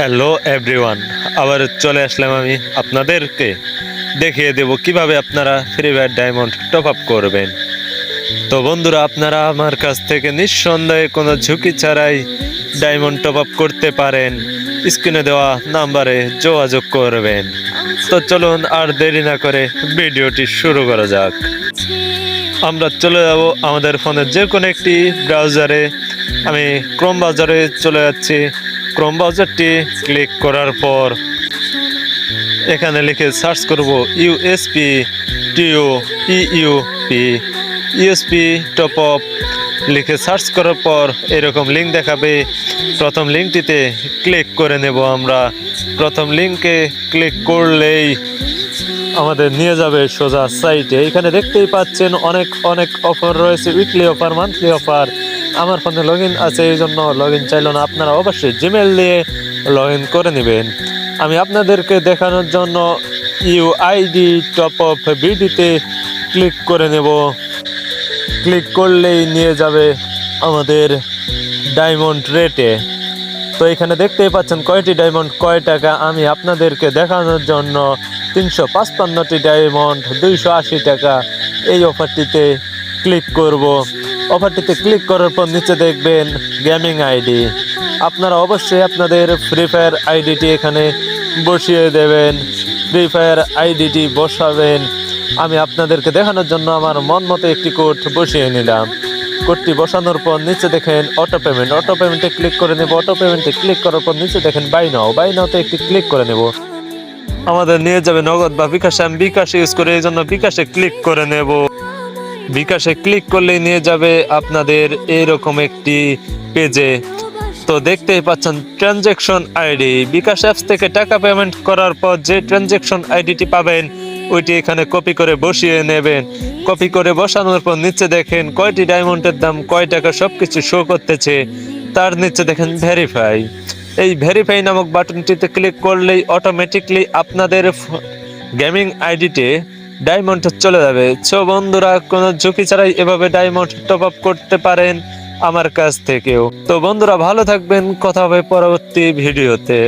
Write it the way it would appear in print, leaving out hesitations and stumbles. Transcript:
Hello everyone, আবার চলে আসলাম আমি আপনাদেরকে দেখিয়ে দেব কিভাবে আপনারা free fire diamond top up করবেন। তো বন্ধুরা, আপনারা আমার কাছ থেকে নিঃসন্দেহে কোনো ঝুঁকি ছাড়াই ডায়মন্ড টপ আপ করতে পারেন। স্ক্রিনে দেওয়া নাম্বারে যোগাযোগ করবেন। তো চলুন আর দেরি না করে ভিডিওটি শুরু করা যাক। আমরা চলে যাব আমাদের ফোনের যে কোনো একটি ব্রাউজারে। আমি ক্রোম ব্রাউজারে চলে যাচ্ছি। ক্রোম ব্রাউজারটি ক্লিক করার পর এখানে লিখে সার্চ করব ইউএসপি ইউএসপি টপ আপ লিখে সার্চ করার পর এরকম লিঙ্ক দেখাবে। প্রথম লিঙ্কটিতে ক্লিক করে নেব। আমরা প্রথম লিঙ্কে ক্লিক করলেই আমাদের নিয়ে যাবে সোজা সাইটে। এখানে দেখতেই পাচ্ছেন অনেক অনেক অফার রয়েছে, উইকলি অফার, মান্থলি অফার। আমার ফোনে লগ ইন আছে, এই জন্য লগ ইন চাইল না। আপনারা অবশ্যই জিমেল দিয়ে লগ ইন করে নেবেন। আমি আপনাদেরকে দেখানোর জন্য ইউআইডি টপ আপ বিডিতে ক্লিক করে নেব। ক্লিক করলেই নিয়ে যাবে আমাদের ডায়মন্ড রেটে। তো এখানে দেখতেই পাচ্ছেন কয়টি ডায়মন্ড কয় টাকা। আমি আপনাদেরকে দেখানোর জন্য 355টি ডায়মন্ড 280 টাকা এই অফারটিতে ক্লিক করব। অফারটিতে ক্লিক করার পর নিচে দেখবেন গেমিং আইডি। আপনারা অবশ্যই আপনাদের ফ্রি ফায়ার আইডিটি এখানে বসিয়ে দেবেন। ফ্রি ফায়ার আইডিটি বসাবেন। আমি আপনাদেরকে দেখানোর জন্য আমার মন মতো একটি কোড বসিয়ে নিলাম। কোডটি বসানোর পর নিচে দেখেন অটো পেমেন্টে ক্লিক করে নেব। অটো পেমেন্টে ক্লিক করার পর নিচে দেখেন বাই নাওতে একটি ক্লিক করে নেব। আমাদের নিয়ে যাবে নগদ বা বিকাশে। আমি বিকাশে ইউজ করি, এই জন্য বিকাশে ক্লিক করে নেব। বিকাশে ক্লিক করলেই নিয়ে যাবে আপনাদের এরকম একটি পেজে। তো দেখতেই পাচ্ছেন ট্রানজ্যাকশন আইডি। বিকাশ অ্যাপস থেকে টাকা পেমেন্ট করার পর যে ট্রানজ্যাকশন আইডিটি পাবেন ওইটি এখানে কপি করে বসিয়ে নেবেন। কপি করে বসানোর পর নিচে দেখেন কয়টি ডায়মন্ডের দাম কয় টাকা সবকিছু শো করতেছে। তার নিচে দেখেন ভেরিফাই। এই ভেরিফাই নামক বাটনটিতে ক্লিক করলেই অটোমেটিকলি আপনাদের গেমিং আইডিতে ডায়মন্ড চলে যাবে। সো বন্ধুরা, কোনো ঝুঁকি ছাড়াই এভাবে ডায়মন্ড টপ আপ করতে পারেন আমার কাছ থেকেও। তো বন্ধুরা, ভালো থাকবেন, কথা হবে পরবর্তী ভিডিওতে।